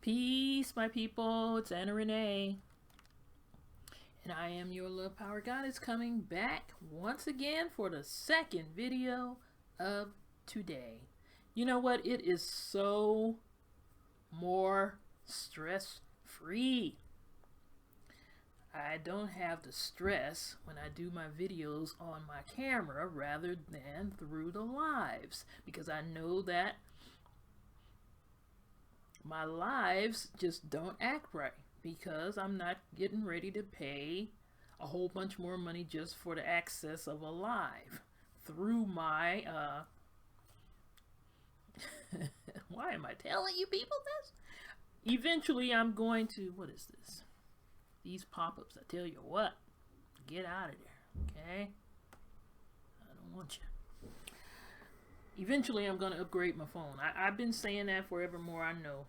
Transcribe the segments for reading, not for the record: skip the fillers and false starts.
Peace, my people. It's Anna Renee. And I am your Love Power Goddess coming back once again for the second video of today. You know what? It is so more stress-free. I don't have the stress when I do my videos on my camera rather than through the lives, because I know that my lives just don't act right because I'm not getting ready to pay a whole bunch more money just for the access of a live through my why am I telling you people this? Eventually I'm going to, what is this? These pop-ups, I tell you what, get out of there, okay? I don't want you. Eventually I'm going to upgrade my phone. I've been saying that forevermore, I know.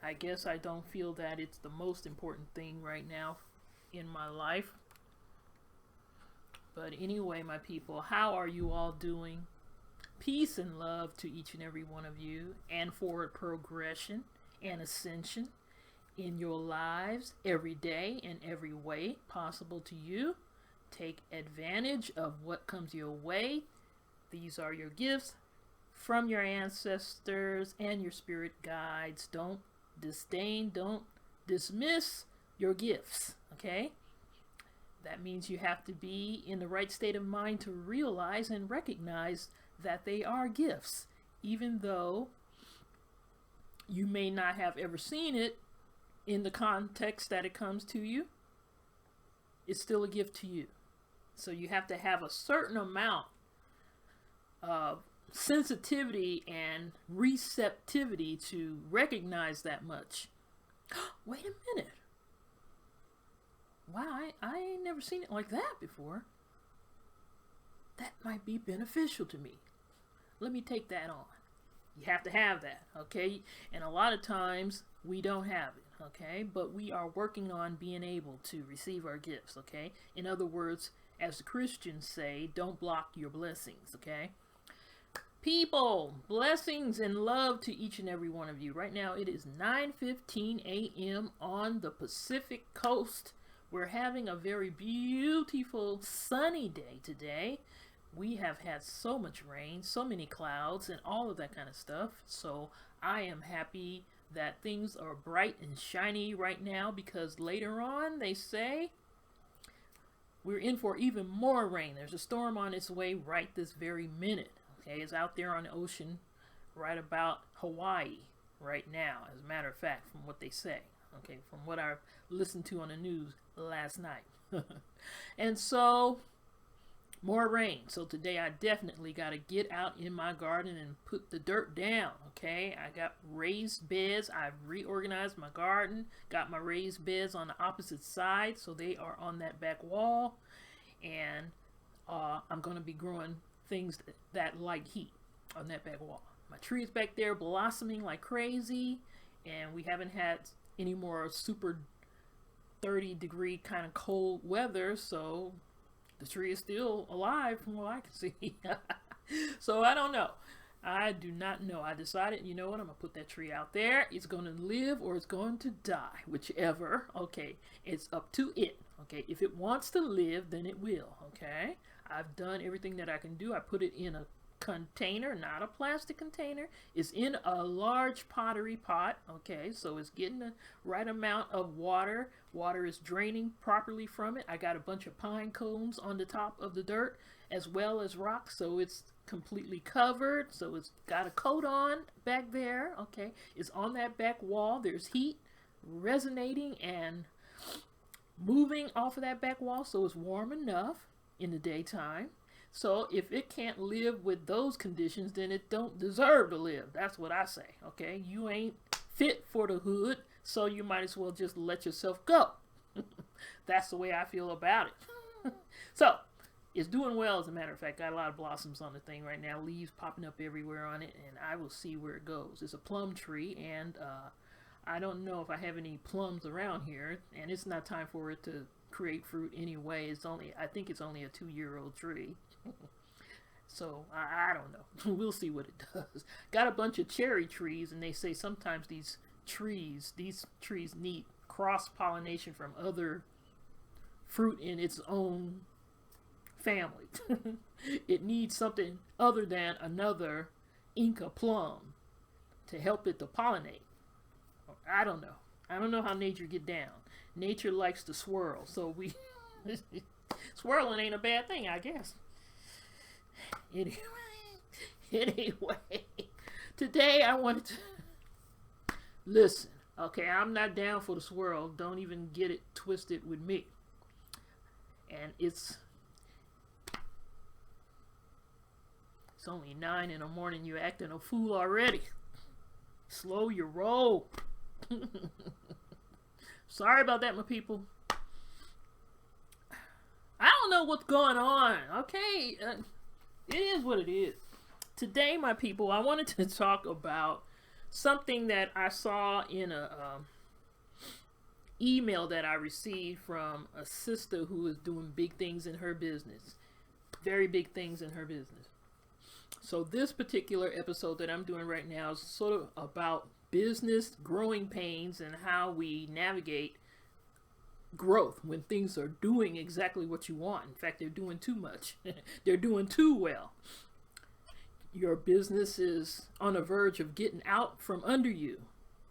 I guess I don't feel that it's the most important thing right now in my life. But anyway, my people, how are you all doing? Peace and love to each and every one of you, and forward progression and ascension in your lives every day in every way possible to you. Take advantage of what comes your way. These are your gifts from your ancestors and your spirit guides. Don't disdain, don't dismiss your gifts, okay? That means you have to be in the right state of mind to realize and recognize that they are gifts, even though you may not have ever seen it in the context that it comes to you. It's still a gift to you. So you have to have a certain amount of sensitivity and receptivity to recognize that much. Wait a minute. Wow, I ain't never seen it like that before. That might be beneficial to me. Let me take that on. You have to have that, okay? And a lot of times we don't have it, okay? But we are working on being able to receive our gifts, okay? In other words, as the Christians say, don't block your blessings, okay? People, blessings and love to each and every one of you. Right now it is 9:15 a.m. on the Pacific Coast. We're having a very beautiful sunny day today. We have had so much rain, so many clouds, and all of that kind of stuff. So I am happy that things are bright and shiny right now, because later on they say we're in for even more rain. There's a storm on its way right this very minute. Okay, it's out there on the ocean right about Hawaii right now, as a matter of fact, from what they say. Okay, from what I listened to on the news last night. And so more rain. So today I definitely got to get out in my garden and put the dirt down, okay? I got raised beds. I've reorganized my garden, got my raised beds on the opposite side, so they are on that back wall. And I'm going to be growing things that like heat on that back wall. My tree is back there blossoming like crazy, and we haven't had any more super 30-degree kind of cold weather, so the tree is still alive from what I can see. So I don't know. I do not know. I decided, you know what, I'm going to put that tree out there. It's going to live or it's going to die, whichever. Okay, it's up to it. Okay, if it wants to live, then it will. Okay, I've done everything that I can do. I put it in a container, not a plastic container. It's in a large pottery pot. Okay, so it's getting the right amount of water. Water is draining properly from it. I got a bunch of pine cones on the top of the dirt as well as rocks, so it's completely covered. So it's got a coat on back there. Okay, it's on that back wall. There's heat resonating and moving off of that back wall, so it's warm enough in the daytime. So if it can't live with those conditions, then it don't deserve to live. That's what I say, okay? You ain't fit for the hood, so you might as well just let yourself go. That's the way I feel about it. So it's doing well, as a matter of fact. Got a lot of blossoms on the thing right now, leaves popping up everywhere on it, and I will see where it goes. It's a plum tree, and I don't know if I have any plums around here, and it's not time for it to create fruit anyway. I think it's only a 2-year-old tree. So I don't know. We'll see what it does. Got a bunch of cherry trees, and they say sometimes these trees. These trees need cross-pollination from other fruit in its own family. It needs something other than another Inca plum to help it to pollinate. I don't know. I don't know how nature get down. Nature likes to swirl, so we swirling ain't a bad thing, I guess. Anyway, today I wanted to listen. Okay, I'm not down for the swirl. Don't even get it twisted with me. And it's only 9 in the morning. You're acting a fool already. Slow your roll. Sorry about that, my people. I don't know what's going on. Okay, it is what it is. Today, my people, I wanted to talk about something that I saw in a email that I received from a sister who is doing big things in her business. Very big things in her business. So this particular episode that I'm doing right now is sort of about business growing pains and how we navigate growth when things are doing exactly what you want. In fact, they're doing too much. They're doing too well. Your business is on the verge of getting out from under you.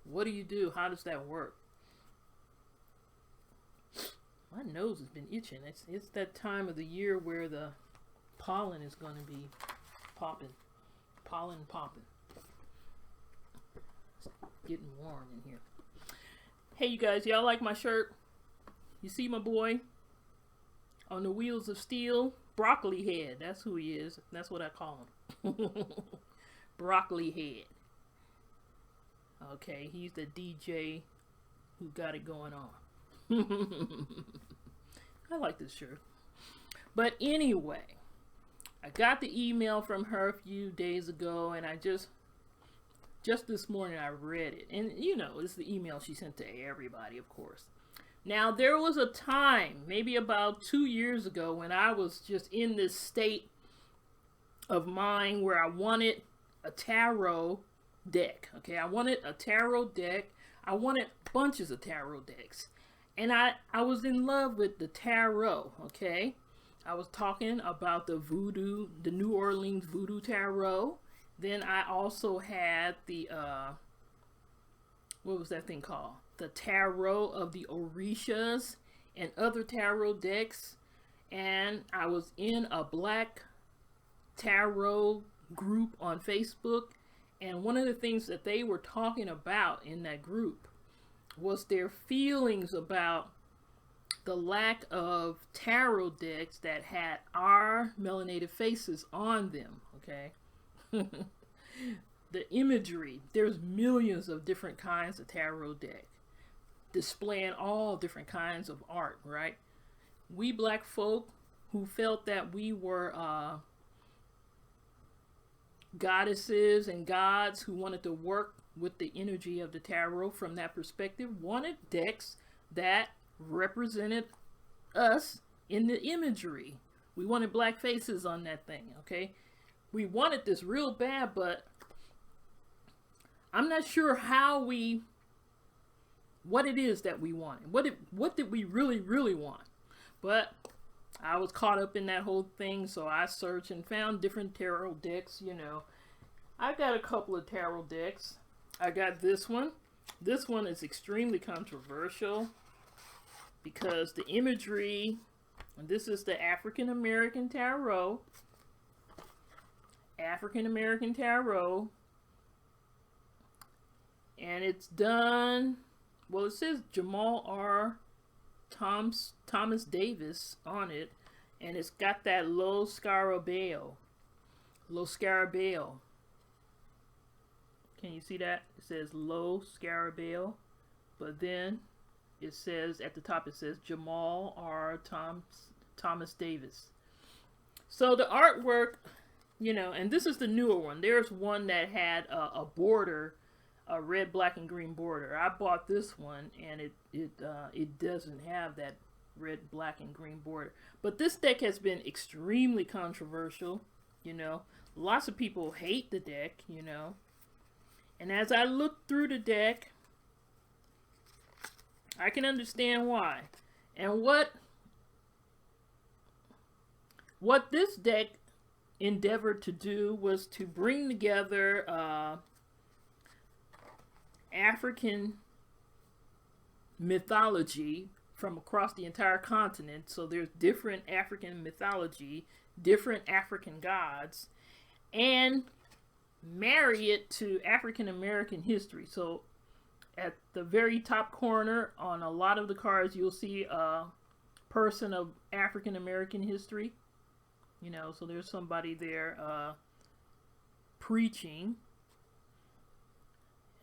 What do you do? How does that work? My nose has been itching. It's that time of the year where the pollen is going to be popping. Pollen popping. It's getting warm in here. Hey, you guys, y'all like my shirt? You see my boy on the wheels of steel? Broccoli Head. That's who he is. That's what I call him. Broccoli Head. Okay, he's the DJ who got it going on. I like this shirt. But anyway, I got the email from her a few days ago, and I just this morning I read it. And you know, it's the email she sent to everybody, of course. Now, there was a time, maybe about 2 years ago, when I was just in this state of mind where I wanted a tarot deck. Okay, I wanted a tarot deck. I wanted bunches of tarot decks. And I was in love with the tarot, okay? I was talking about the New Orleans voodoo tarot. Then I also had the, what was that thing called? The tarot of the Orishas and other tarot decks. And I was in a black tarot group on Facebook. And one of the things that they were talking about in that group was their feelings about the lack of tarot decks that had our melanated faces on them, okay? The imagery, there's millions of different kinds of tarot deck displaying all different kinds of art, right? We black folk who felt that we were goddesses and gods who wanted to work with the energy of the tarot from that perspective wanted decks that represented us in the imagery. We wanted black faces on that thing, okay? We wanted this real bad, but I'm not sure what it is that we wanted. What did we really want? But I was caught up in that whole thing, so I searched and found different tarot decks, you know. I got a couple of tarot decks. I got this one. This one is extremely controversial because the imagery, and this is the African American tarot. African American tarot. And it's done, well, it says Jamal R. Thomas Davis on it, and it's got that low scarabeo. Can you see that? It says low scarabeo, but then it says at the top, it says Jamal R. Thomas Davis. So the artwork, you know, and this is the newer one. There's one that had a border, a red, black, and green border. I bought this one, and it doesn't have that red, black, and green border. But this deck has been extremely controversial, you know. Lots of people hate the deck, you know. And as I looked through the deck, I can understand why. And what this deck endeavored to do was to bring together African mythology from across the entire continent. So there's different African mythology, different African gods, and marry it to African American history. So at the very top corner on a lot of the cards, you'll see a person of African American history. You know, so there's somebody there preaching,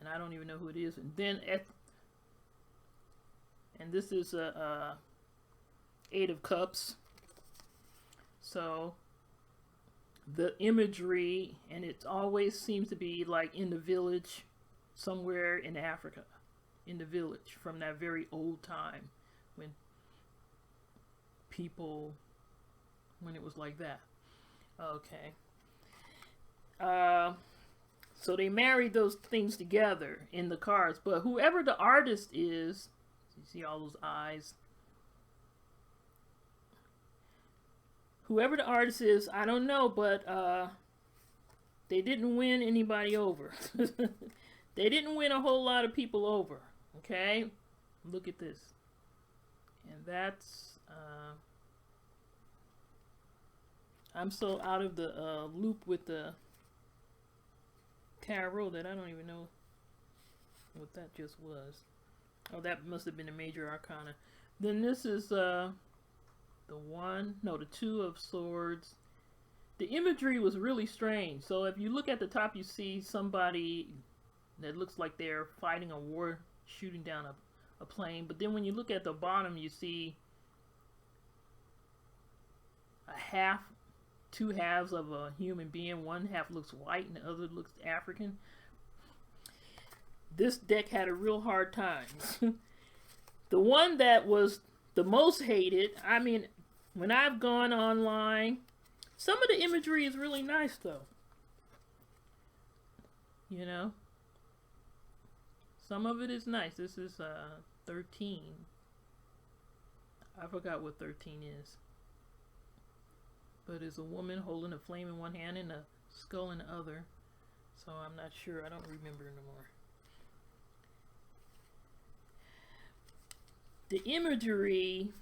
and I don't even know who it is. And then and this is a Eight of Cups. So the imagery, and it always seems to be like in the village somewhere in Africa, in the village from that very old time when it was like that. Okay. So they married those things together in the cards, but whoever the artist is, you see all those eyes, whoever the artist is, I don't know, but they didn't win anybody over. They didn't win a whole lot of people over. Okay, look at this, and that's I'm so out of the loop with the tarot that I don't even know what that just was. Oh, that must have been a major arcana. Then this is the Two of Swords. The imagery was really strange. So if you look at the top, you see somebody that looks like they're fighting a war, shooting down a plane. But then when you look at the bottom, you see two halves of a human being. One half looks white and the other looks African. This deck had a real hard time. The one that was the most hated, I mean, when I've gone online, some of the imagery is really nice though. You know? Some of it is nice. This is 13. I forgot what 13 is. But it's a woman holding a flame in one hand and a skull in the other. So I'm not sure. I don't remember anymore. The imagery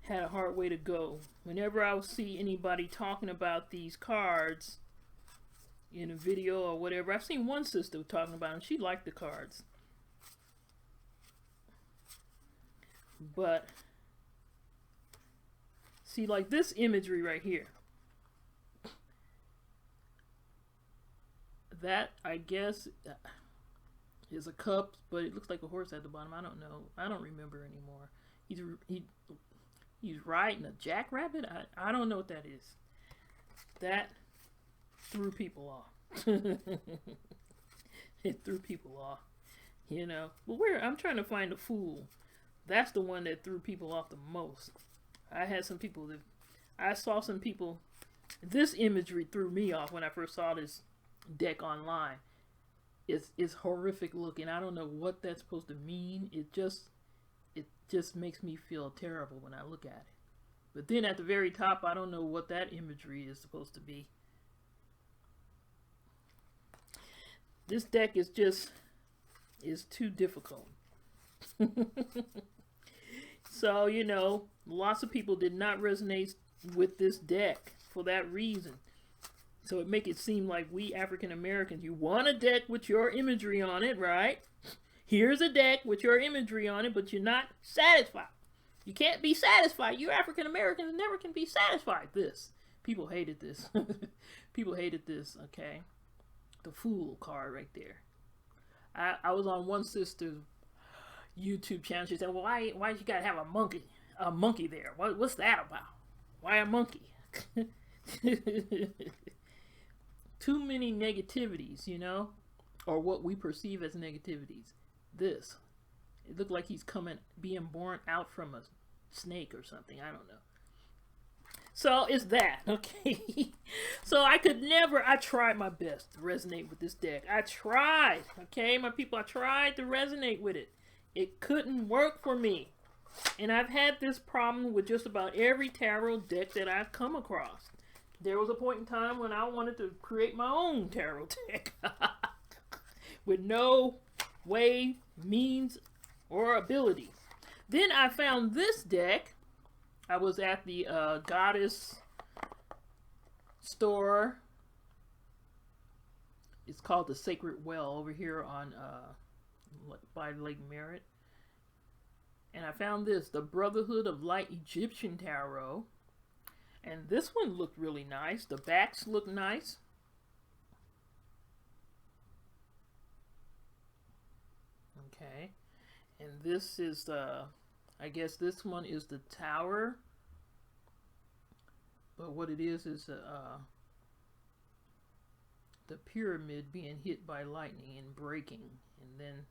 had a hard way to go. Whenever I would see anybody talking about these cards in a video or whatever, I've seen one sister talking about them. She liked the cards. But see, like this imagery right here. That, I guess, is a cup, but it looks like a horse at the bottom. I don't know. I don't remember anymore. He's riding a jackrabbit. I don't know what that is. That threw people off. It threw people off. You know. But I'm trying to find a Fool. That's the one that threw people off the most. I saw some people. This imagery threw me off when I first saw this deck online. It's horrific looking. I don't know what that's supposed to mean. It just makes me feel terrible when I look at it. But then at the very top, I don't know what that imagery is supposed to be. This deck is too difficult. So, lots of people did not resonate with this deck for that reason. So it make it seem like we African Americans, you want a deck with your imagery on it, right? Here's a deck with your imagery on it, but you're not satisfied. You can't be satisfied. You African Americans never can be satisfied. People hated this. People hated this, okay? The Fool card right there. I was on one sister's YouTube channel. She said, well, why you gotta have a monkey there? What's that about? Why a monkey? Too many negativities, or what we perceive as negativities. It looked like he's being born out from a snake or something. I don't know. So it's that, okay? So I tried my best to resonate with this deck. I tried, okay, my people, I tried to resonate with it. It couldn't work for me. And I've had this problem with just about every tarot deck that I've come across. There was a point in time when I wanted to create my own tarot deck with no way, means, or ability. Then I found this deck. I was at the Goddess store. It's called the Sacred Well over here on by Lake Merritt. And I found this, the Brotherhood of Light Egyptian Tarot. And this one looked really nice. The backs look nice. Okay. And this is I guess this one is the Tower. But what it is the pyramid being hit by lightning and breaking. And then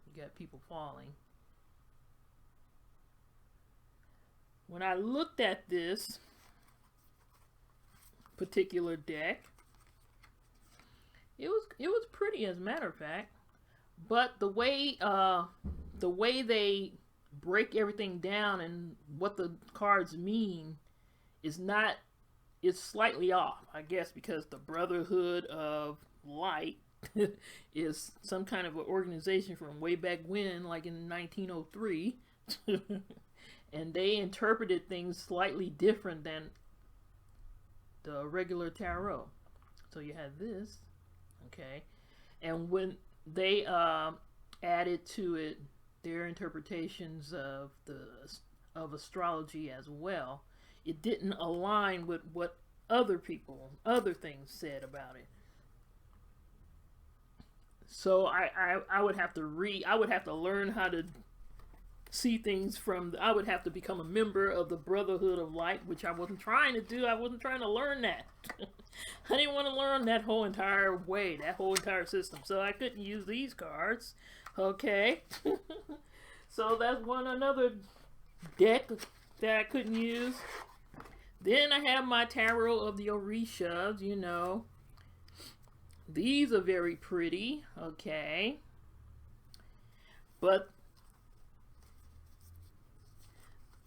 you got people falling. When I looked at this particular deck, it was pretty, as a matter of fact, but the way they break everything down and what the cards mean is slightly off, I guess, because the Brotherhood of Light is some kind of an organization from way back when, like in 1903. And they interpreted things slightly different than the regular tarot. So you had this, okay? And when they added to it their interpretations of astrology as well, it didn't align with what other things said about it. So I would have to learn how to see things I would have to become a member of the Brotherhood of Light, which I wasn't trying to do. I wasn't trying to learn that. I didn't want to learn that whole entire way, that whole entire system. So I couldn't use these cards. Okay. So that's another deck that I couldn't use. Then I have my Tarot of the Orishas, you know. These are very pretty, okay. But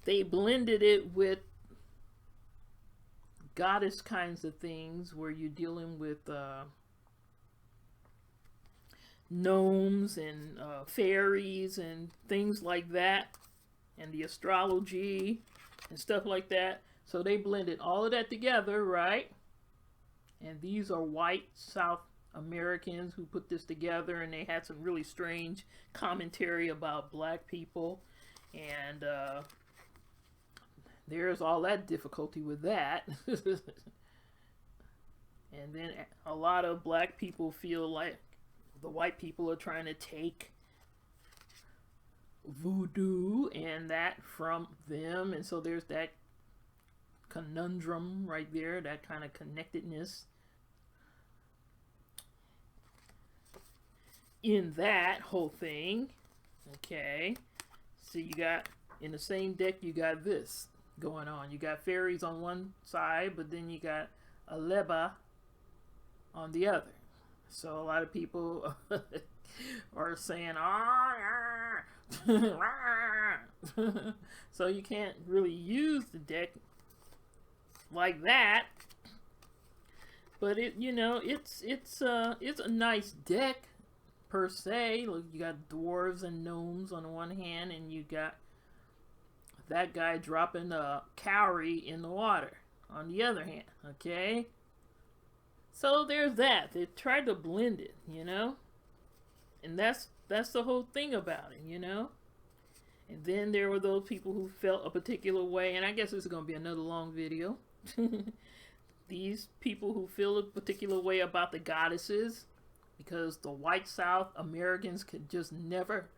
they blended it with goddess kinds of things where you're dealing with gnomes and fairies and things like that, and the astrology and stuff like that. So they blended all of that together, right? And these are white South Americans who put this together, and they had some really strange commentary about black people, and there's all that difficulty with that. And then a lot of black people feel like the white people are trying to take voodoo and that from them, and so there's that conundrum right there, that kind of connectedness in that whole thing. Okay, so you got, in the same deck, you got this going on. You got fairies on one side, but then you got a leba on the other. So a lot of people are saying, so you can't really use the deck like that. But it, you know, it's a nice deck per se. Look, you got dwarves and gnomes on the one hand, and you got that guy dropping a cowrie in the water on the other hand. Okay, so there's that. They tried to blend it, you know, and that's the whole thing about it, you know. And then there were those people who felt a particular way, and I guess this is going to be another long video. These people who feel a particular way about the goddesses, because the white South Americans could just never,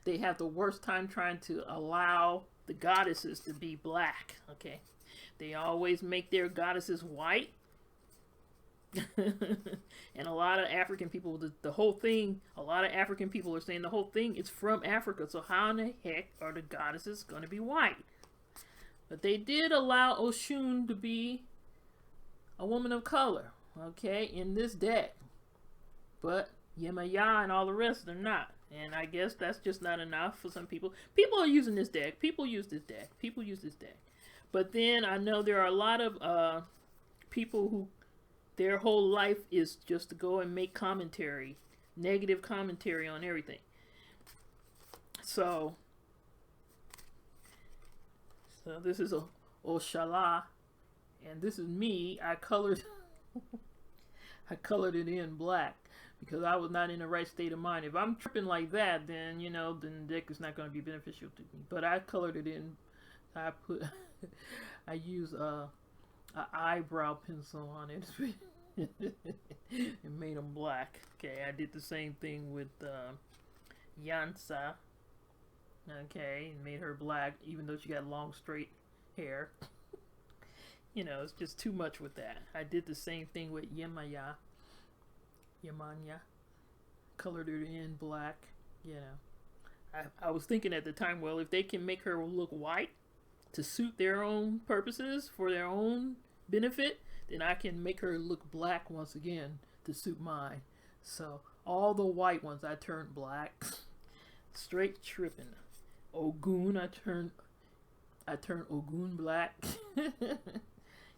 they have the worst time trying to allow the goddesses to be black. Okay, they always make their goddesses white. And a lot of African people, the whole thing, a lot of African people are saying the whole thing is from Africa, so how in the heck are the goddesses going to be white? But they did allow Oshun to be a woman of color, okay, in this deck. But Yemaya and all the rest are not. And I guess that's just not enough for some people. People are using this deck. People use this deck. People use this deck. But then I know there are a lot of people who their whole life is just to go and make commentary, negative commentary on everything. So this is a Oshala, and this is me. I colored it in black because I was not in the right state of mind. If I'm tripping like that, then then the deck is not going to be beneficial to me. But I colored it in. I use a eyebrow pencil on it and made them black. Okay, I did the same thing with Yansa. Okay, and made her black, even though she got long straight hair. It's just too much with that. I did the same thing with Yemanya. Colored her in black. I was thinking at the time, well, if they can make her look white to suit their own purposes for their own benefit, then I can make her look black once again to suit mine. So all the white ones I turned black. Straight tripping. Ogun, I turned Ogun black.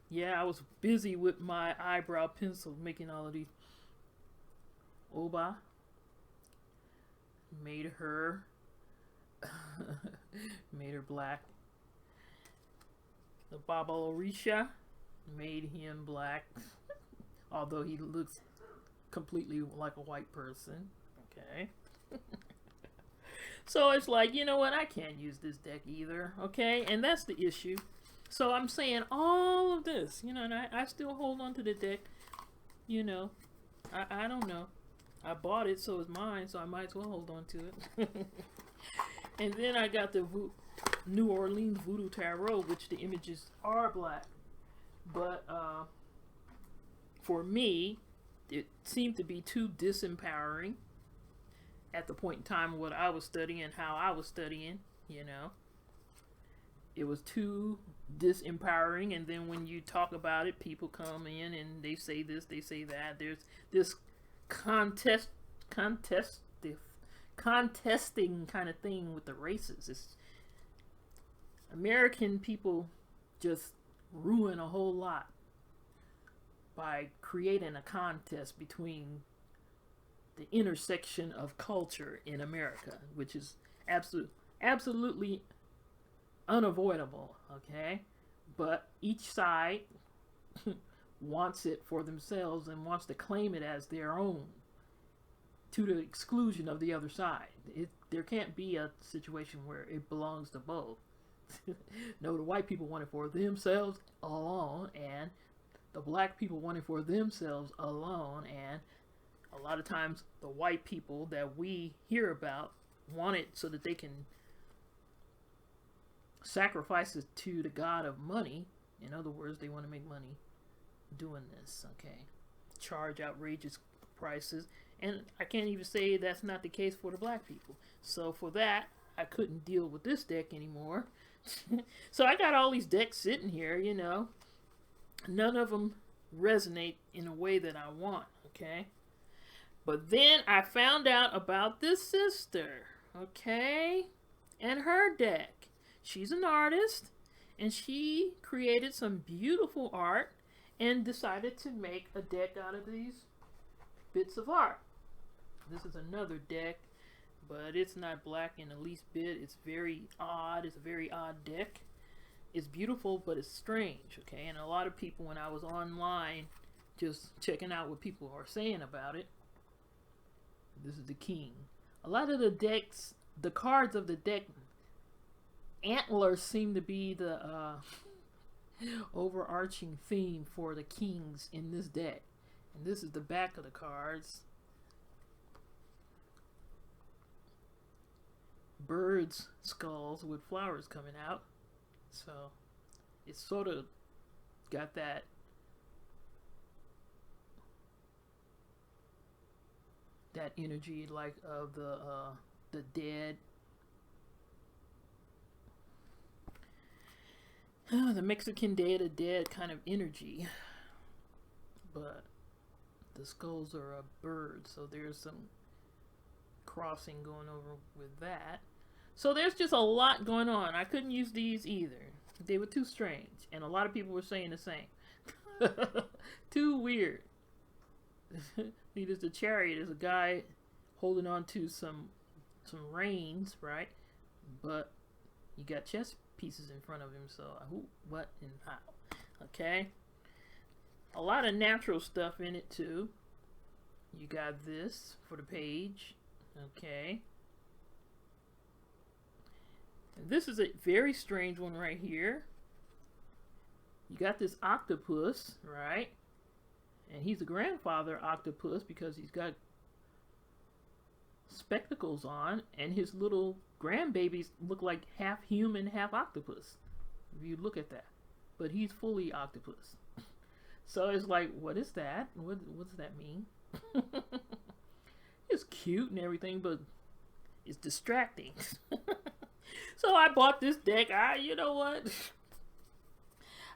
Yeah, I was busy with my eyebrow pencil making all of these. Oba made her black. The Baba Orisha made him black, although he looks completely like a white person. Okay. So it's like, you know what, I can't use this deck either, okay? And that's the issue. So I'm saying all of this, and I still hold on to the deck, I don't know. I bought it, so it's mine, so I might as well hold on to it. And then I got the New Orleans Voodoo Tarot, which the images are black. But for me, it seemed to be too disempowering at the point in time what I was studying and how I was studying, It was too disempowering, and then when you talk about it, people come in and they say this, they say that. There's this contesting kind of thing with the races. It's American people just ruin a whole lot by creating a contest between the intersection of culture in America, which is absolutely unavoidable, okay? But each side wants it for themselves and wants to claim it as their own to the exclusion of the other side. There can't be a situation where it belongs to both. No, the white people want it for themselves alone, and the black people want it for themselves alone, and a lot of times the white people that we hear about want it so that they can sacrifice it to the god of money. In other words, they want to make money doing this, okay? Charge outrageous prices. And I can't even say that's not the case for the black people. So for that, I couldn't deal with this deck anymore. So I got all these decks sitting here, None of them resonate in a way that I want, okay? But then I found out about this sister, okay? And her deck. She's an artist, and she created some beautiful art and decided to make a deck out of these bits of art. This is another deck, but it's not black in the least bit. It's very odd. It's a very odd deck. It's beautiful, but it's strange, okay? And a lot of people, when I was online just checking out what people are saying about it, this is the king. A lot of the decks, the cards of the deck, antlers seem to be the overarching theme for the kings in this deck. And this is the back of the cards. Birds' skulls with flowers coming out. So it's sort of got that energy like of the dead. The Mexican Day of the Dead kind of energy. But the skulls are a bird, so there's some crossing going over with that. So there's just a lot going on. I couldn't use these either. They were too strange, and a lot of people were saying the same. Too weird. See, there's a chariot. There's a guy holding on to some reins, right? But you got chess pieces in front of him, so who, what, and how. Okay? A lot of natural stuff in it, too. You got this for the page. Okay. And this is a very strange one right here. You got this octopus, right? And he's a grandfather octopus because he's got spectacles on, and his little grandbabies look like half human, half octopus. If you look at that. But he's fully octopus. So it's like, what is that? What does that mean? It's cute and everything, but it's distracting. So I bought this deck. You know what?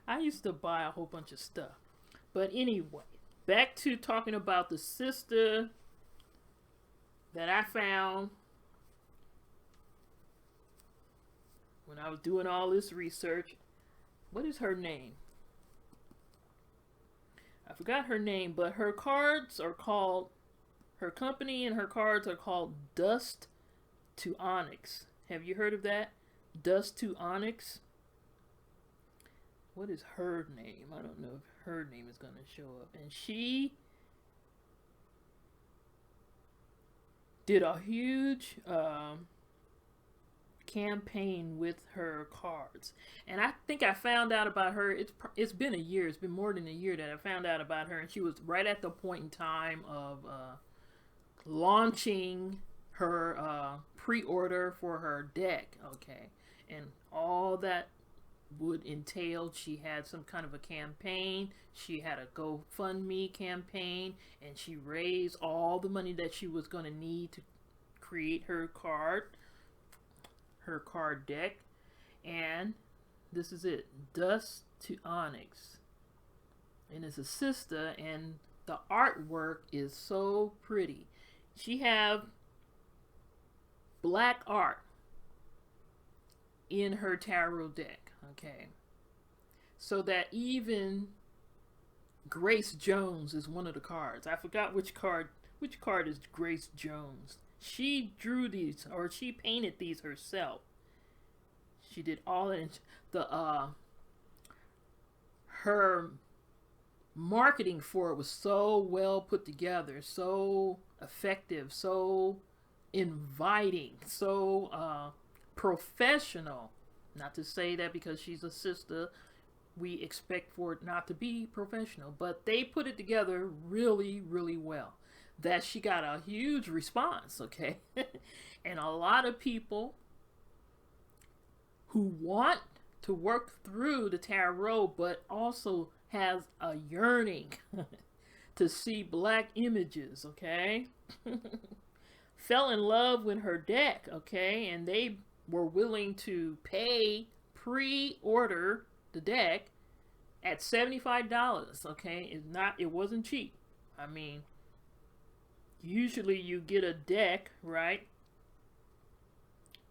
I used to buy a whole bunch of stuff. But anyway, back to talking about the sister that I found when I was doing all this research. What is her name? I forgot her name, but her cards are called, her company and her cards are called Dust to Onyx. Have you heard of that? Dust to Onyx? What is her name? I don't know if her name is going to show up. And she did a huge campaign with her cards, and I think I found out about her. It's been a year. It's been more than a year that I found out about her, and she was right at the point in time of launching her pre-order for her deck. Okay, and all that would entail, she had some kind of a campaign. She had a GoFundMe campaign, and she raised all the money that she was going to need to create her card deck. And this is it, Dust to Onyx, and it's a sister, and the artwork is so pretty. She have black art in her tarot deck. Okay, so that even Grace Jones is one of the cards. I forgot which card is Grace Jones. She drew these, or she painted these herself. She did all it. Her marketing for it was so well put together, so effective, so inviting, so professional. Not to say that because she's a sister, we expect for it not to be professional, but they put it together really, really well. That she got a huge response, okay? And a lot of people who want to work through the tarot, but also has a yearning to see black images, okay? Fell in love with her deck, okay? And they were willing to pay, pre-order the deck at $75, okay? It wasn't cheap. I mean, usually you get a deck, right?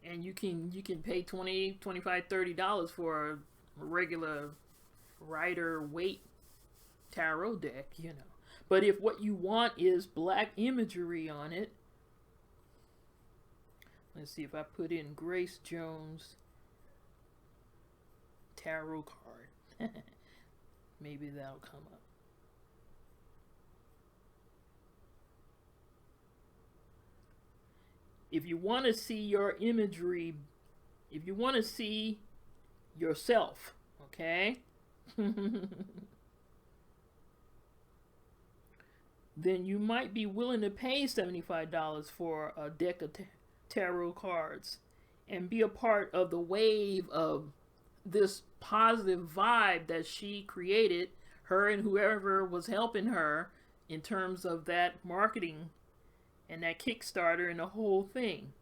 And you can pay $20, $25, $30 for a regular Rider weight tarot deck, you know. But if what you want is black imagery on it, let's see if I put in Grace Jones tarot card. Maybe that'll come up. If you want to see your imagery, if you want to see yourself, okay? Then you might be willing to pay $75 for a deck of tarot cards and be a part of the wave of this positive vibe that she created, her and whoever was helping her in terms of that marketing and that Kickstarter and the whole thing.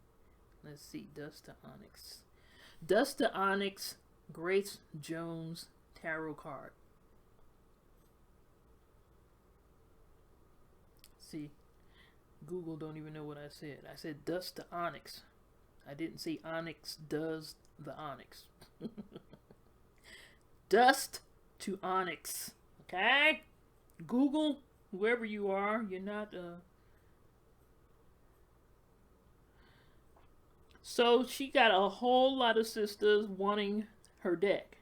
Let's see, Dust to Onyx. Dust to Onyx Grace Jones tarot card. See, Google don't even know what I said. I said dust to onyx. I didn't say onyx does the onyx. Dust to onyx. Okay? Google, whoever you are, you're not So she got a whole lot of sisters wanting her deck.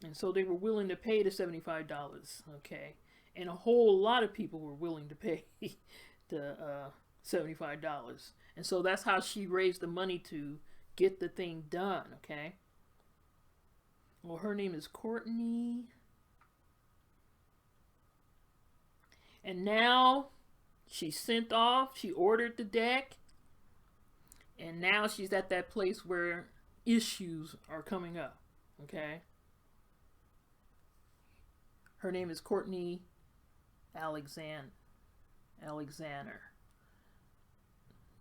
And so they were willing to pay the $75, okay? And a whole lot of people were willing to pay the $75. And so that's how she raised the money to get the thing done, okay? Well, her name is Courtney. And now she sent off, she ordered the deck. And now she's at that place where issues are coming up, okay? Her name is Courtney Alexander.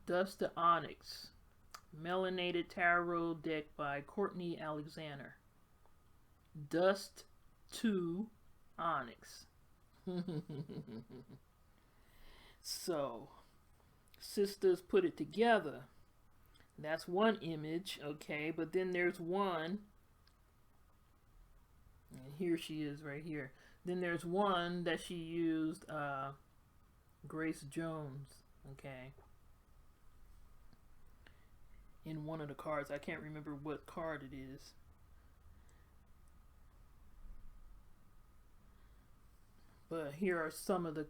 Dust to Onyx. Melanated Tarot deck by Courtney Alexander. Dust to Onyx. So, sisters put it together. That's one image, okay? But then there's one. And here she is right here. Then there's one that she used, Grace Jones, okay, in one of the cards. I can't remember what card it is. But here are some of the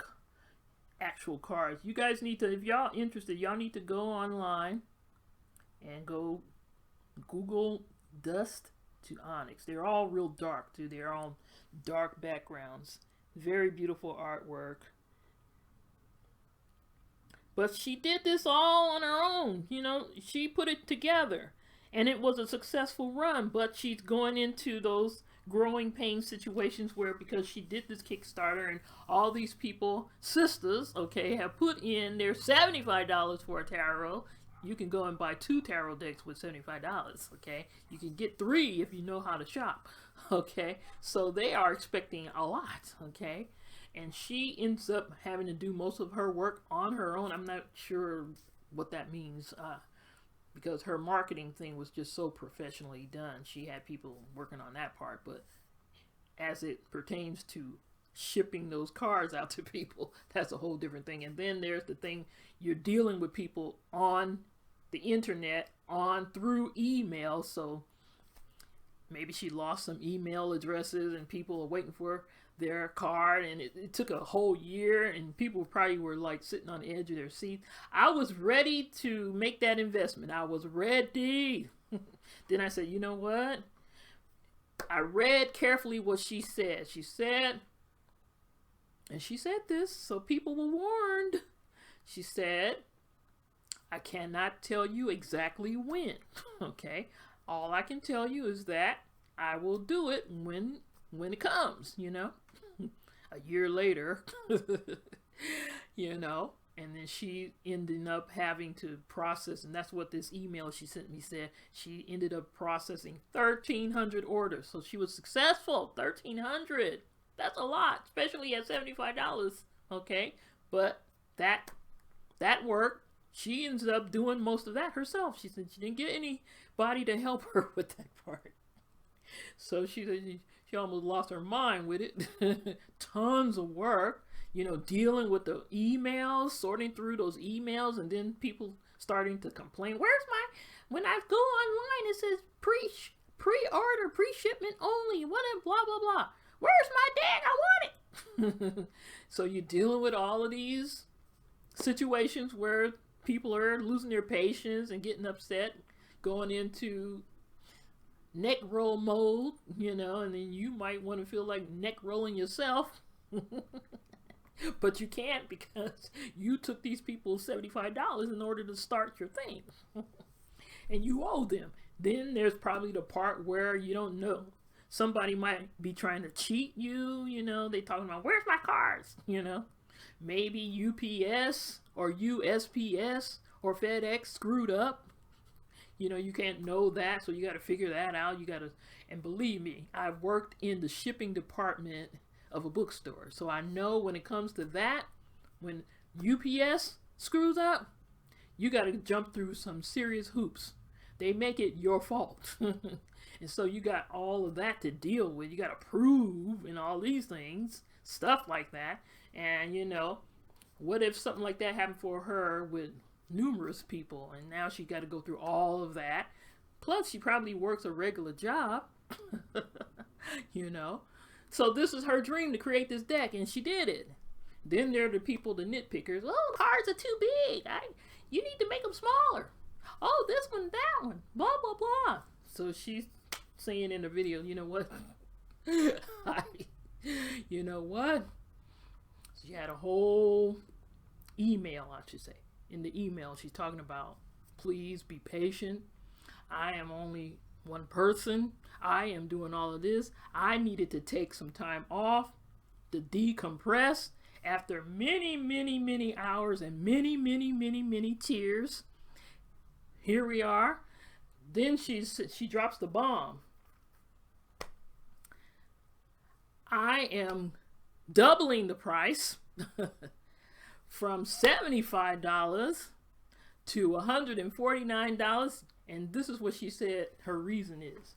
actual cards. You guys need to, if y'all interested, y'all need to go online and go Google Dust to Onyx. They're all real dark too. They're all dark backgrounds. Very beautiful artwork. But she did this all on her own. You know, she put it together. And it was a successful run. But she's going into those growing pain situations where, because she did this Kickstarter and all these people, sisters, okay, have put in their $75 for a tarot. You can go and buy 2 tarot decks with $75, okay? You can get 3 if you know how to shop, okay? So they are expecting a lot, okay? And she ends up having to do most of her work on her own. I'm not sure what that means, because her marketing thing was just so professionally done. She had people working on that part, but as it pertains to shipping those cards out to people, that's a whole different thing. And then there's the thing, you're dealing with people on the internet, on through email. So maybe she lost some email addresses and people are waiting for their card, and it took a whole year, and people probably were like sitting on the edge of their seat. I was ready to make that investment. I was ready. Then I said, you know what? I read carefully what she said. She said, and she said this, so people were warned. She said, I cannot tell you exactly when, okay? All I can tell you is that I will do it when it comes, you know? A year later, you know? And then she ended up having to process, and that's what this email she sent me said. She ended up processing 1,300 orders. So she was successful, 1,300. That's a lot, especially at $75, okay? But that worked. She ends up doing most of that herself. She said she didn't get anybody to help her with that part. So she said she almost lost her mind with it. Tons of work, you know, dealing with the emails, sorting through those emails, and then people starting to complain. Where's my, when I go online, it says pre-order, pre-shipment only, whatever, blah, blah, blah. Where's my deck? I want it. So you're dealing with all of these situations where people are losing their patience and getting upset, going into neck roll mode, you know, and then you might want to feel like neck rolling yourself. But you can't, because you took these people $75 in order to start your thing. And you owe them. Then there's probably the part where you don't know. Somebody might be trying to cheat you, you know, they talking about, where's my cards, you know? Maybe UPS or USPS or FedEx screwed up, You know, you can't know that, so you got to figure that out. You got to, and believe me, I've worked in the shipping department of a bookstore, so I know when it comes to that, when UPS screws up, you got to jump through some serious hoops. They make it your fault. And so you got all of that to deal with. You got to prove and all these things, stuff like that. And, you know, what if something like that happened for her with numerous people, and now she got to go through all of that? Plus, she probably works a regular job, you know. So this is her dream, to create this deck, and she did it. Then there are the people, the nitpickers. Oh, cards are too big. You need to make them smaller. Oh, this one, that one, blah, blah, blah. So she's saying in the video, you know what? You know what? She had a whole email, I should say. In the email, she's talking about, please be patient. I am only one person. I am doing all of this. I needed to take some time off to decompress after many, many, many hours and many, many, many, many tears. Here we are. Then she drops the bomb. I am doubling the price from $75 to $149. And this is what she said her reason is.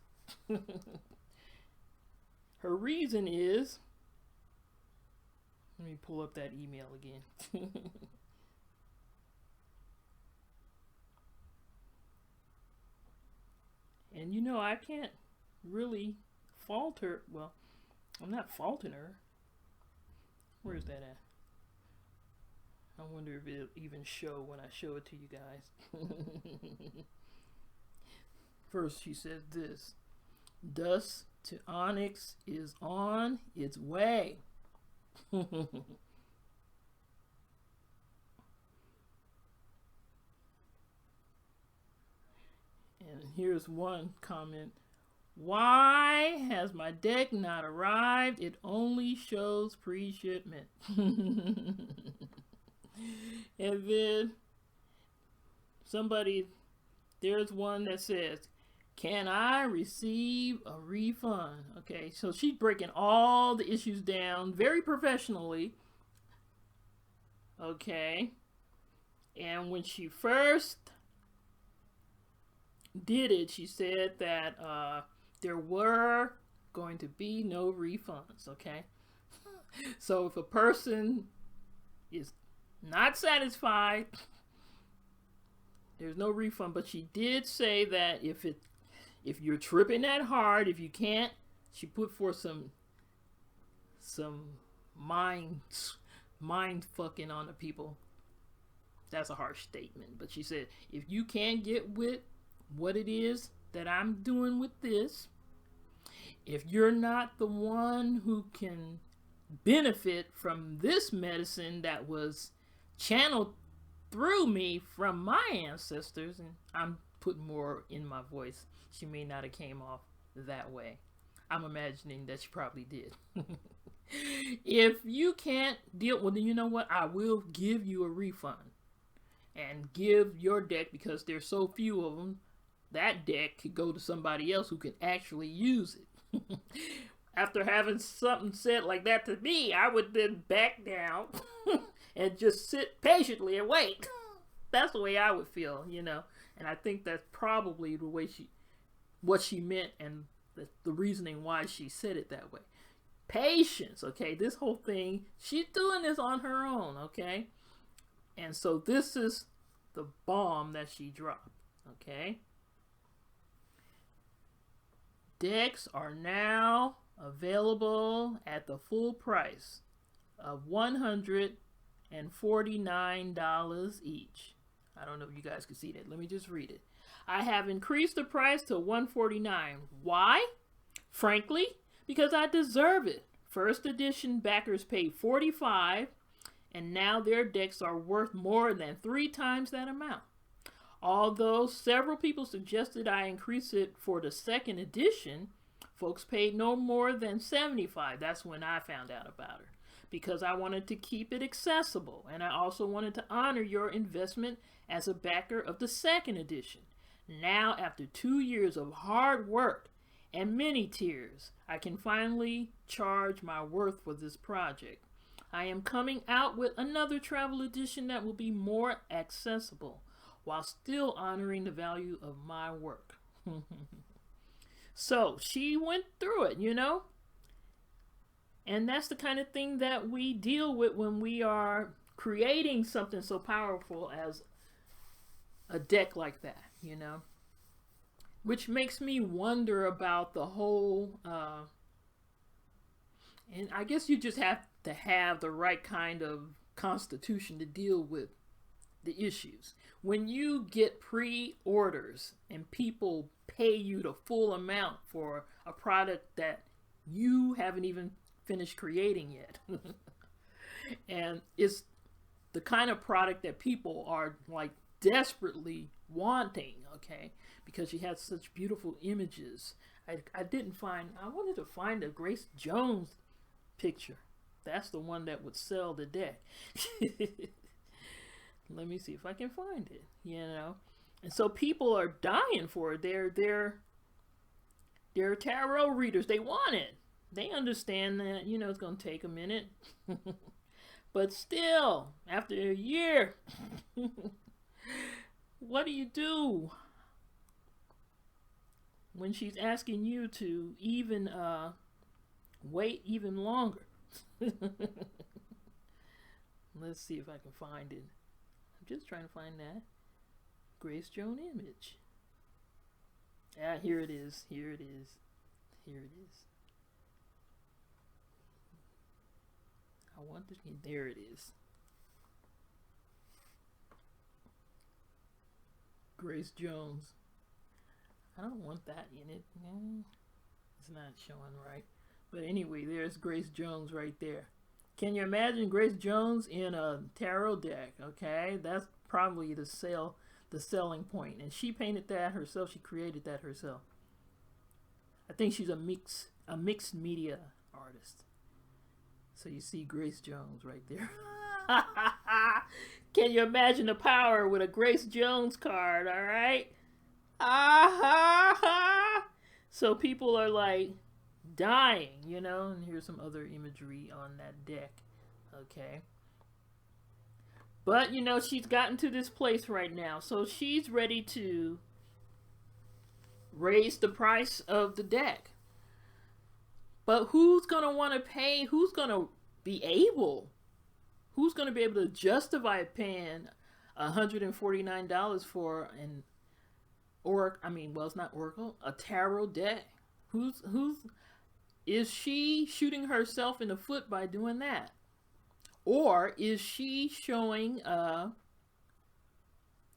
Her reason is, let me pull up that email again. And you know, I can't really fault her. Well, I'm not faulting her. Where's that at? I wonder if it'll even show when I show it to you guys. First, she says this: dust to Onyx is on its way. And here's one comment. Why has my deck not arrived? It only shows pre-shipment. And then there's one that says, can I receive a refund? Okay, so she's breaking all the issues down very professionally. Okay. And when she first did it, she said that there were going to be no refunds. Okay. So if a person is not satisfied, there's no refund. But she did say that if you're tripping that hard, if you can't, she put forth some mind fucking on the people. That's a harsh statement, but she said, if you can't get with what it is that I'm doing with this, if you're not the one who can benefit from this medicine that was channeled through me from my ancestors, and I'm putting more in my voice, she may not have came off that way. I'm imagining that she probably did. If you can't deal, well, then you know what? I will give you a refund and give your deck, because there's so few of them, that deck could go to somebody else who can actually use it. After having something said like that to me, I would then back down and just sit patiently and wait. That's the way I would feel, you know. And I think that's probably the way what she meant, and the reasoning why she said it that way. Patience, okay? This whole thing, she's doing this on her own, okay? And so this is the bomb that she dropped, okay? Decks are now available at the full price of $149 each. I don't know if you guys can see that. Let me just read it. I have increased the price to $149. Why? Frankly, because I deserve it. First edition backers paid $45, and now their decks are worth more than 3 times that amount. Although several people suggested I increase it for the second edition, folks paid no more than $75. That's when I found out about her, because I wanted to keep it accessible, and I also wanted to honor your investment as a backer of the second edition. Now, after 2 years of hard work and many tears, I can finally charge my worth for this project. I am coming out with another travel edition that will be more accessible while still honoring the value of my work. So she went through it, you know? And that's the kind of thing that we deal with when we are creating something so powerful as a deck like that, you know? Which makes me wonder about the whole, and I guess you just have to have the right kind of constitution to deal with the issues. When you get pre-orders and people pay you the full amount for a product that you haven't even finished creating yet, and it's the kind of product that people are like desperately wanting, okay, because she had such beautiful images. I wanted to find a Grace Jones picture. That's the one that would sell the deck. Let me see if I can find it, you know. And so people are dying for it. They're tarot readers. They want it. They understand that, you know, it's going to take a minute. But still, after a year, what do you do when she's asking you to even wait even longer? Let's see if I can find it. I'm just trying to find that Grace Jones image. Ah, here it is. Here it is. Here it is. I want to. There it is. Grace Jones. I don't want that in it. It's not showing right. But anyway, there's Grace Jones right there. Can you imagine Grace Jones in a tarot deck? Okay, that's probably the selling point. And she painted that herself. She created that herself. I think she's a mixed media artist. So you see Grace Jones right there. Can you imagine the power with a Grace Jones card? All right. So people are like dying, you know. And here's some other imagery on that deck. Okay. But, you know, she's gotten to this place right now. So she's ready to raise the price of the deck. But who's going to want to pay? Who's going to be able? Who's going to be able to justify paying $149 for it's not Oracle, a tarot deck? Is she shooting herself in the foot by doing that? Or is she showing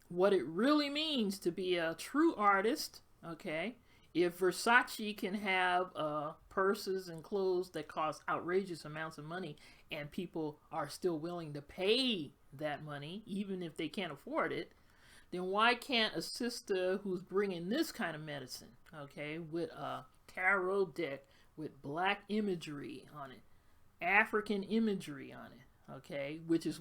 what it really means to be a true artist? Okay. If Versace can have purses and clothes that cost outrageous amounts of money and people are still willing to pay that money, even if they can't afford it, then why can't a sister who's bringing this kind of medicine, okay, with a tarot deck with black imagery on it, African imagery on it, okay, which is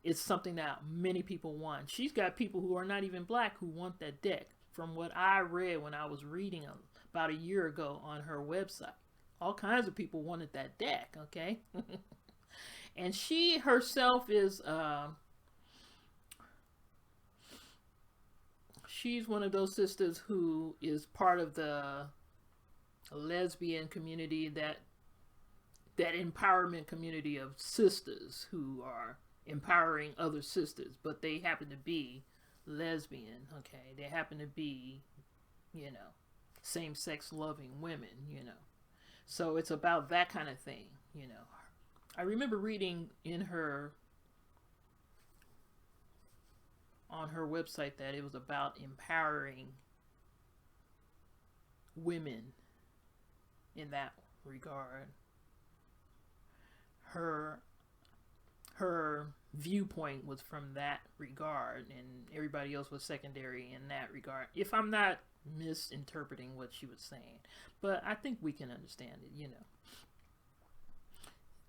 it's something that many people want. She's got people who are not even black who want that deck. From what I read when I was reading about a year ago on her website, all kinds of people wanted that deck, okay? And she herself is, she's one of those sisters who is part of the lesbian community, that empowerment community of sisters who are empowering other sisters, but they happen to be lesbian, okay? They happen to be, you know, same-sex loving women, you know. So it's about that kind of thing, you know. I remember reading on her website that it was about empowering women in that regard. Her viewpoint was from that regard, and everybody else was secondary in that regard, if I'm not misinterpreting what she was saying. But I think we can understand it, you know.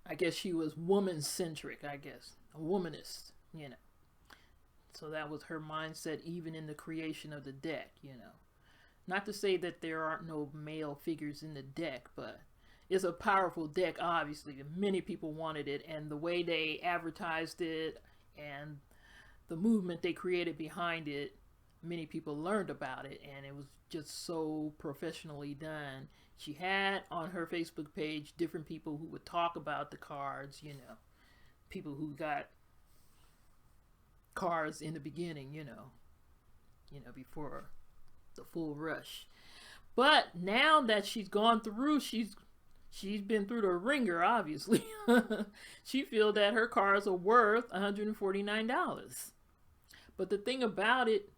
I guess she was woman-centric, I guess. A womanist, you know. So that was her mindset even in the creation of the deck, you know. Not to say that there aren't no male figures in the deck, but it's a powerful deck, obviously. Many people wanted it, and the way they advertised it and the movement they created behind it, many people learned about it, and it was just so professionally done. She had on her Facebook page different people who would talk about the cards, you know, people who got cards in the beginning, you know, before the full rush. But now that she's gone through, she's been through the ringer, obviously. She feels that her cards are worth $149. But the thing about it,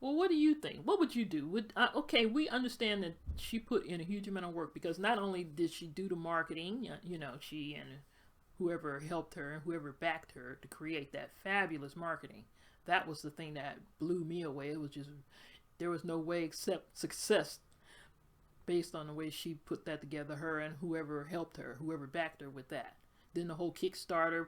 well, what do you think? What would you do? Okay, we understand that she put in a huge amount of work, because not only did she do the marketing, you know, she and whoever helped her and whoever backed her to create that fabulous marketing. That was the thing that blew me away. It was just, there was no way except success based on the way she put that together, her and whoever helped her, whoever backed her with that. Then the whole Kickstarter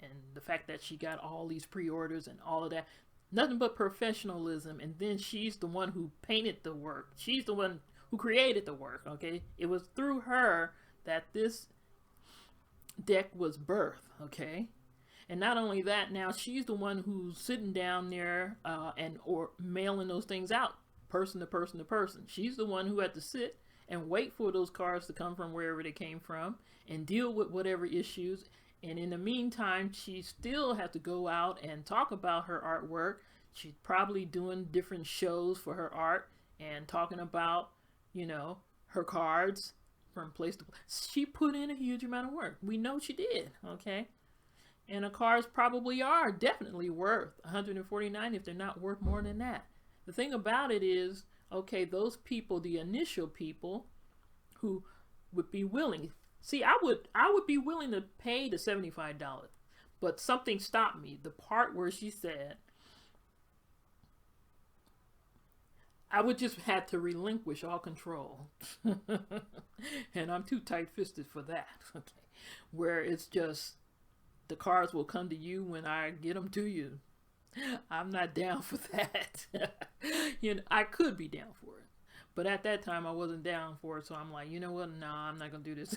and the fact that she got all these pre-orders and all of that. Nothing but professionalism. And then she's the one who painted the work. She's the one who created the work, okay? It was through her that this deck was birthed, okay? And not only that, now she's the one who's sitting down there or mailing those things out, person to person to person. She's the one who had to sit and wait for those cards to come from wherever they came from and deal with whatever issues. And in the meantime, she still had to go out and talk about her artwork. She's probably doing different shows for her art and talking about, you know, her cards from place to place. She put in a huge amount of work. We know she did, okay? And the cards probably are definitely worth $149 if they're not worth more than that. The thing about it is, okay, those people, the initial people who would be willing. See, I would be willing to pay the $75, but something stopped me. The part where she said, I would just have to relinquish all control. And I'm too tight-fisted for that. Okay. Where it's just, the cards will come to you when I get them to you. I'm not down for that. You know, I could be down for it, but at that time I wasn't down for it. So I'm like, you know what? No, I'm not gonna do this.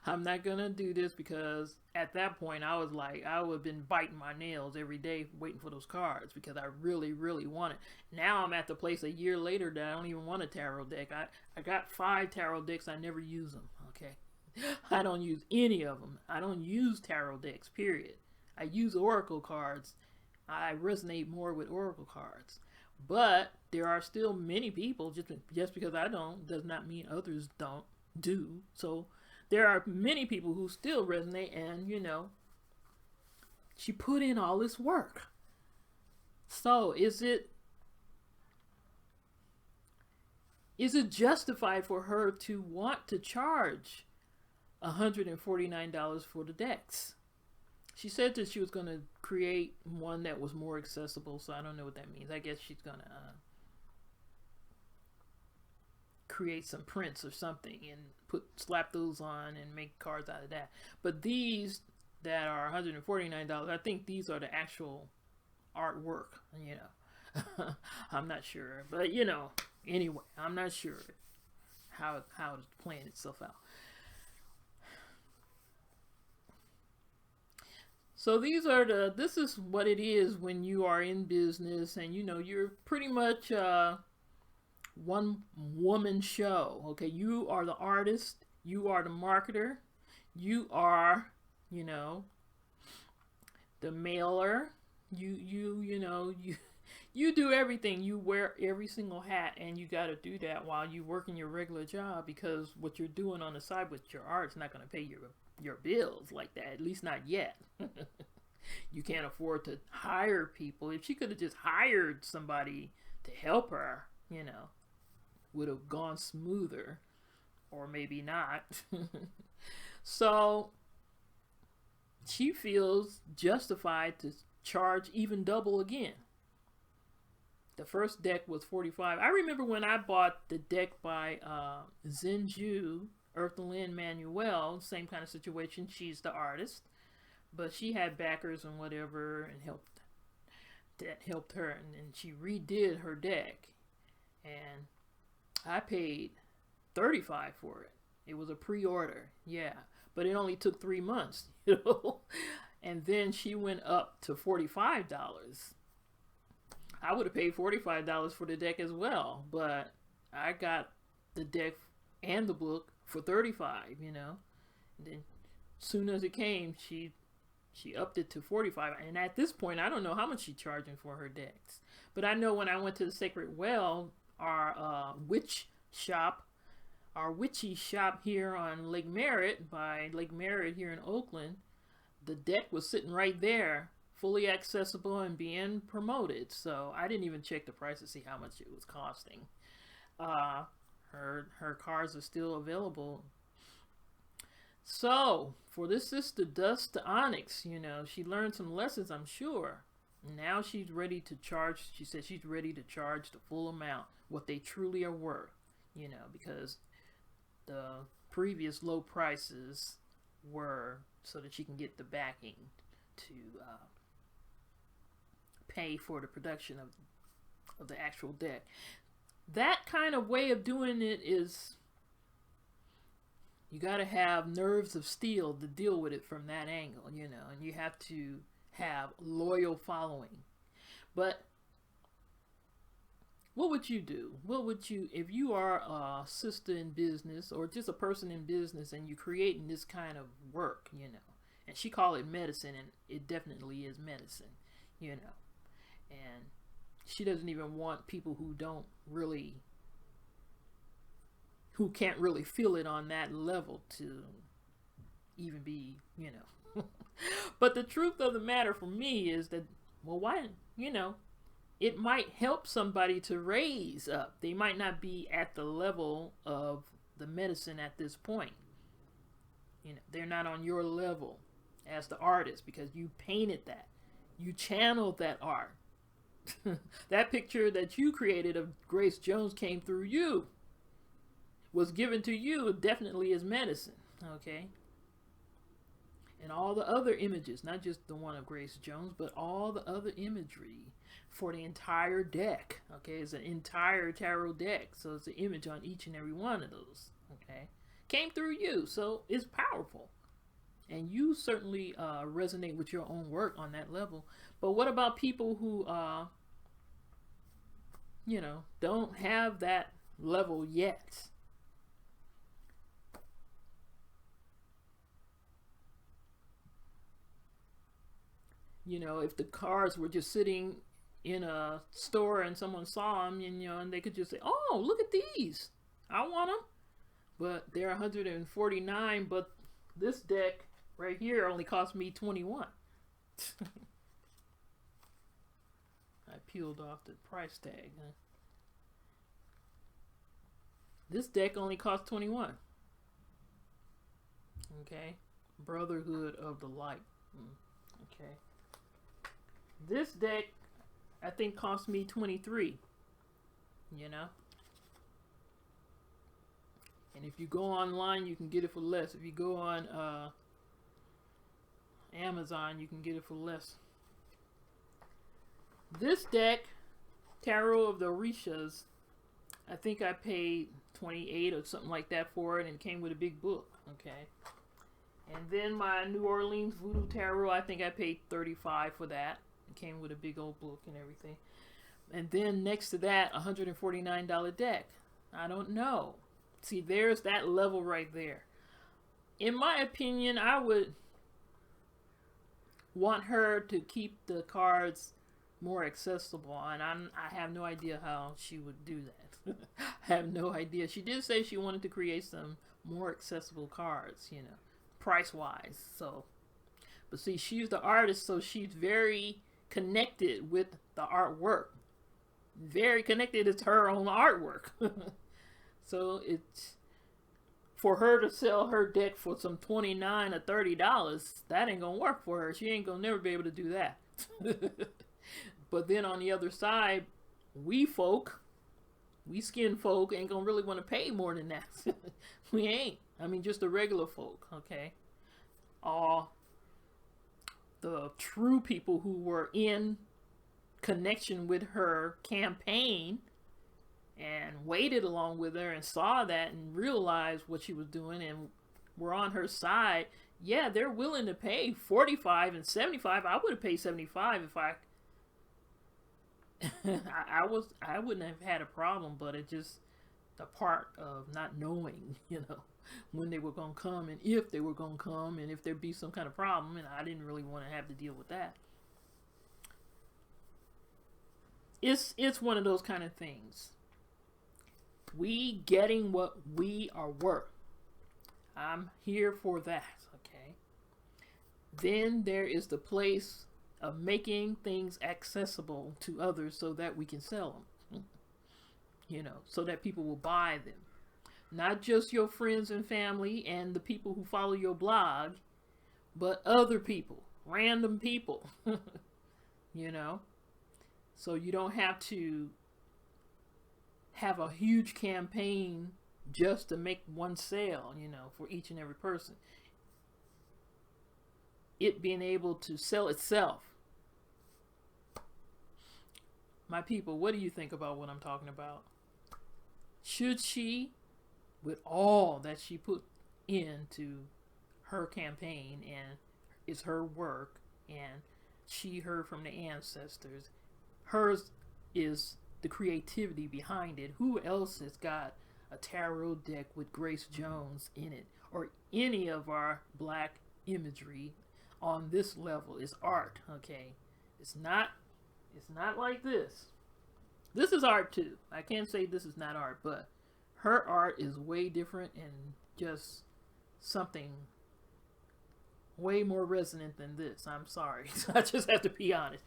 I'm not gonna do this, because at that point I was like, I would have been biting my nails every day waiting for those cards, because I really, really want it. Now I'm at the place a year later that I don't even want a tarot deck. I got 5 tarot decks. I never use them. Okay. I don't use any of them. I don't use tarot decks, period. I use oracle cards. I resonate more with oracle cards. But there are still many people, just because I don't does not mean others don't do. So there are many people who still resonate, and you know, she put in all this work. So is it justified for her to want to charge $149 for the decks? She said that she was going to create one that was more accessible, so I don't know what that means. I guess she's going to create some prints or something and slap those on and make cards out of that. But these that are $149, I think these are the actual artwork, you know. I'm not sure, but you know, anyway, I'm not sure how it's playing itself out. So this is what it is when you are in business, and you know, you're pretty much one woman show. Okay, you are the artist, you are the marketer, you are, you know, the mailer, you know, you do everything. You wear every single hat, and you got to do that while you work in your regular job, because what you're doing on the side with your art is not going to pay your bills like that, at least not yet. You can't afford to hire people. If she could have just hired somebody to help her, you know, would have gone smoother, or maybe not. So she feels justified to charge even double again. The first deck was $45. I remember when I bought the deck by Zenju, Earth and Land Manuel, same kind of situation. She's the artist. but she had backers and whatever, and helped her, and then she redid her deck, and I paid $35 for it. It was a pre-order, yeah, but it only took 3 months, and then she went up to $45. I would have paid $45 for the deck as well, but I got the deck and the book for $35, And then soon as it came, she upped it to $45, and at this point, I don't know how much she's charging for her decks. But I know when I went to the Sacred Well, our witchy shop here on Lake Merritt, by Lake Merritt here in Oakland, the deck was sitting right there, fully accessible and being promoted. So I didn't even check the price to see how much it was costing. Her cards are still available. So for this sister, Dust to Onyx, she learned some lessons, I'm sure. Now she's ready to charge. She said she's ready to charge the full amount, what they truly are worth, because the previous low prices were so that she can get the backing to pay for the production of the actual deck. That kind of way of doing it is, you got to have nerves of steel to deal with it from that angle, and you have to have loyal following. But what would you do? If you are a sister in business or just a person in business and you're creating this kind of work, and she called it medicine, and it definitely is medicine, and she doesn't even want people who can't really feel it on that level to even be, But the truth of the matter for me is that, well, why, it might help somebody to raise up. They might not be at the level of the medicine at this point. They're not on your level as the artist because you painted that. You channeled that art. That picture that you created of Grace Jones came through you, was given to you, definitely is medicine, okay? And all the other images, not just the one of Grace Jones, but all the other imagery for the entire deck, okay? It's an entire tarot deck, so it's an image on each and every one of those, okay? Came through you, so it's powerful. And you certainly resonate with your own work on that level. But what about people who, don't have that level yet? If the cards were just sitting in a store and someone saw them, and they could just say, oh, look at these. I want them. But they're 149, but this deck right here only cost me 21. I peeled off the price tag. Huh? This deck only cost 21. Okay. Brotherhood of the Light. Okay. This deck, I think, cost me 23. And if you go online, you can get it for less. If you go on Amazon, you can get it for less. This deck, Tarot of the Orishas, I think I paid 28 or something like that for it, and it came with a big book. Okay. And then my New Orleans Voodoo Tarot, I think I paid 35 for that. It came with a big old book and everything. And then next to that, $149 deck. I don't know. See, there's that level right there. In my opinion, I would want her to keep the cards more accessible, and I have no idea how she would do that. I have no idea. She did say she wanted to create some more accessible cards, price-wise. So, but see, she's the artist, so she's very connected with the artwork. Very connected. It's her own artwork. So it's for her to sell her deck for some $29 or $30. That ain't gonna work for her. She ain't gonna never be able to do that. But then on the other side, we skin folk ain't gonna really want to pay more than that. We ain't. I mean, just the regular folk, okay? the true people who were in connection with her campaign and waited along with her and saw that and realized what she was doing and were on her side, yeah, they're willing to pay 45 and 75. I would have paid 75 if I wouldn't have had a problem, but it just the part of not knowing, when they were going to come and if they were going to come and if there'd be some kind of problem, and I didn't really want to have to deal with that. It's one of those kind of things. We getting what we are worth. I'm here for that, okay? Then there is the place of making things accessible to others so that we can sell them, so that people will buy them. Not just your friends and family and the people who follow your blog, but other people, random people, So you don't have to have a huge campaign just to make one sale, for each and every person. It being able to sell itself. My people, what do you think about what I'm talking about? Should she, with all that she put into her campaign and is her work, and she heard from the ancestors, hers is the creativity behind it. Who else has got a tarot deck with Grace Jones in it, or any of our black imagery on this level? Is art, okay? It's not like this. This is art too. I can't say this is not art, but her art is way different and just something way more resonant than this. I'm sorry. I just have to be honest.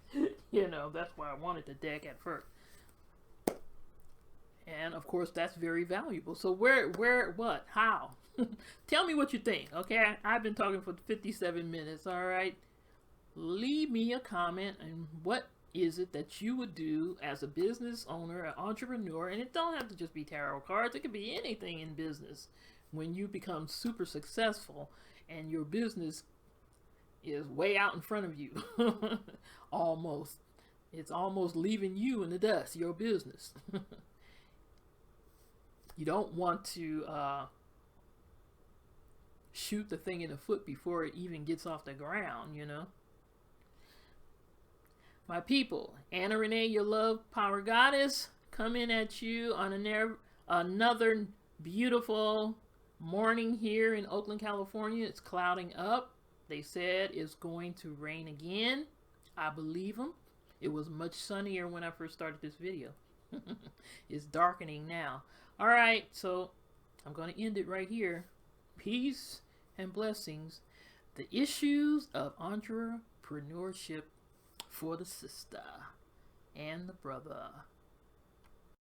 That's why I wanted the deck at first. And of course, that's very valuable. So where, what, how? Tell me what you think, okay? I've been talking for 57 minutes, all right? Leave me a comment on what is it that you would do as a business owner, an entrepreneur, and it don't have to just be tarot cards. It could be anything in business. When you become super successful and your business is way out in front of you, almost. It's almost leaving you in the dust, your business. You don't want to shoot the thing in the foot before it even gets off the ground, My people, Anna Renee, your love power goddess, coming at you on another beautiful morning here in Oakland, California. It's clouding up. They said it's going to rain again. I believe them. It was much sunnier when I first started this video. It's darkening now. All right, so I'm going to end it right here. Peace and blessings. The issues of entrepreneurship for the sister and the brother.